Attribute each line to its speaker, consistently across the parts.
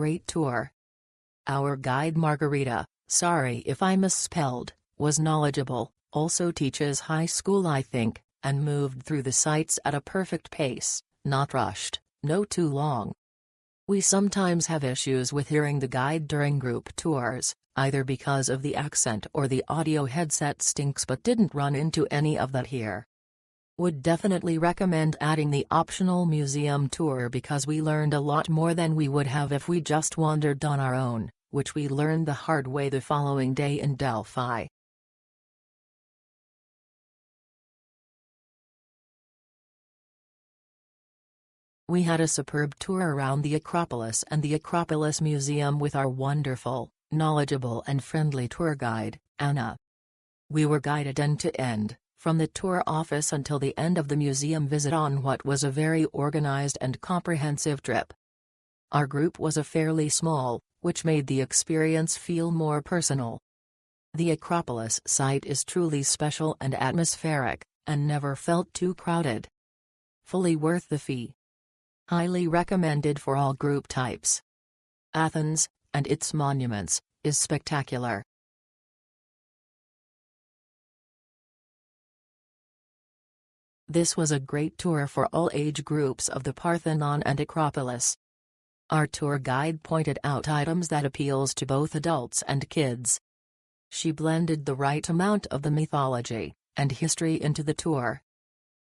Speaker 1: great tour. Our guide Margarita, sorry if I misspelled, was knowledgeable, also teaches high school I think, and moved through the sites at a perfect pace, not rushed, no too long. We sometimes have issues with hearing the guide during group tours, either because of the accent or the audio headset stinks, but didn't run into any of that here. Would definitely recommend adding the optional museum tour because we learned a lot more than we would have if we just wandered on our own, which we learned the hard way the following day in Delphi. We had a superb tour around the Acropolis and the Acropolis Museum with our wonderful, knowledgeable and friendly tour guide, Anna. We were guided end to end, from the tour office until the end of the museum visit on what was a very organized and comprehensive trip. Our group was a fairly small, which made the experience feel more personal. The Acropolis site is truly special and atmospheric, and never felt too crowded. Fully worth the fee. Highly recommended for all group types. Athens, and its monuments, is spectacular. This was a great tour for all age groups of the Parthenon and Acropolis. Our tour guide pointed out items that appeals to both adults and kids. She blended the right amount of the mythology and history into the tour.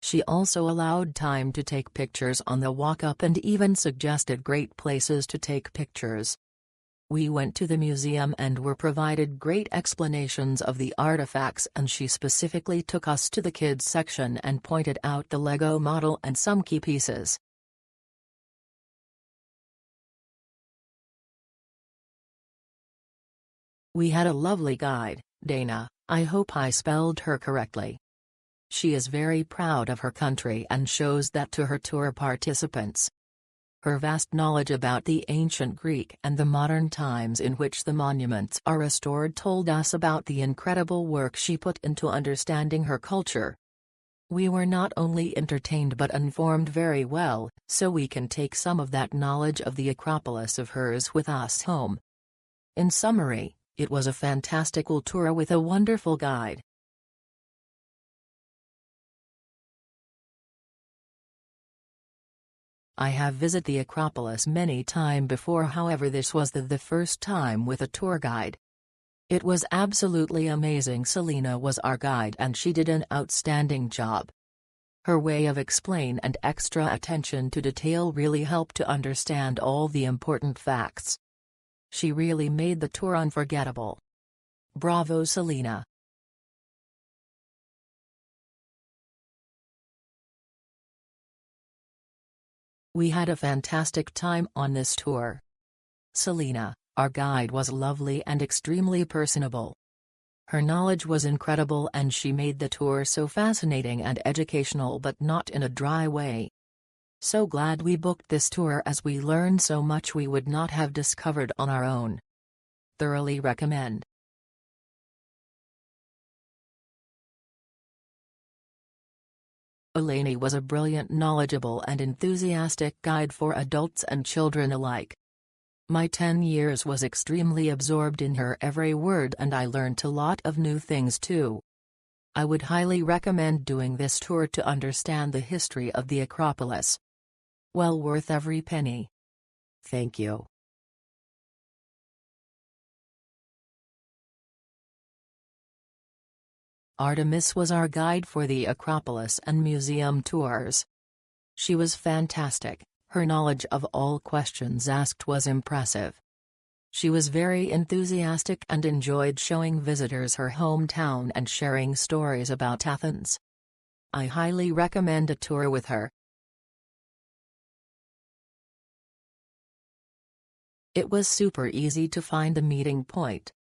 Speaker 1: She also allowed time to take pictures on the walk-up and even suggested great places to take pictures. We went to the museum and were provided great explanations of the artifacts, and she specifically took us to the kids section and pointed out the Lego model and some key pieces. We had a lovely guide, Dana, I hope I spelled her correctly. She is very proud of her country and shows that to her tour participants. Her vast knowledge about the ancient Greek and the modern times in which the monuments are restored told us about the incredible work she put into understanding her culture. We were not only entertained but informed very well, so we can take some of that knowledge of the Acropolis of hers with us home. In summary, it was a fantastical tour with a wonderful guide. I have visited the Acropolis many times before, however this was the first time with a tour guide. It was absolutely amazing. Selena was our guide and she did an outstanding job. Her way of explain and extra attention to detail really helped to understand all the important facts. She really made the tour unforgettable. Bravo, Selena. We had a fantastic time on this tour. Selena, our guide, was lovely and extremely personable. Her knowledge was incredible and she made the tour so fascinating and educational, but not in a dry way. So glad we booked this tour as we learned so much we would not have discovered on our own. Thoroughly recommend. Eleni was a brilliant, knowledgeable and enthusiastic guide for adults and children alike. My 10 years was extremely absorbed in her every word and I learned a lot of new things too. I would highly recommend doing this tour to understand the history of the Acropolis. Well worth every penny. Thank you. Artemis was our guide for the Acropolis and museum tours. She was fantastic, her knowledge of all questions asked was impressive. She was very enthusiastic and enjoyed showing visitors her hometown and sharing stories about Athens. I highly recommend a tour with her. It was super easy to find the meeting point.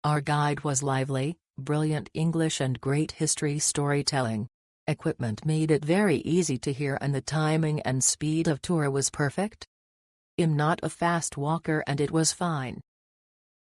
Speaker 1: Our guide was lively, brilliant English and great history storytelling. Equipment made it very easy to hear and the timing and speed of tour was perfect. I'm not a fast walker and it was fine.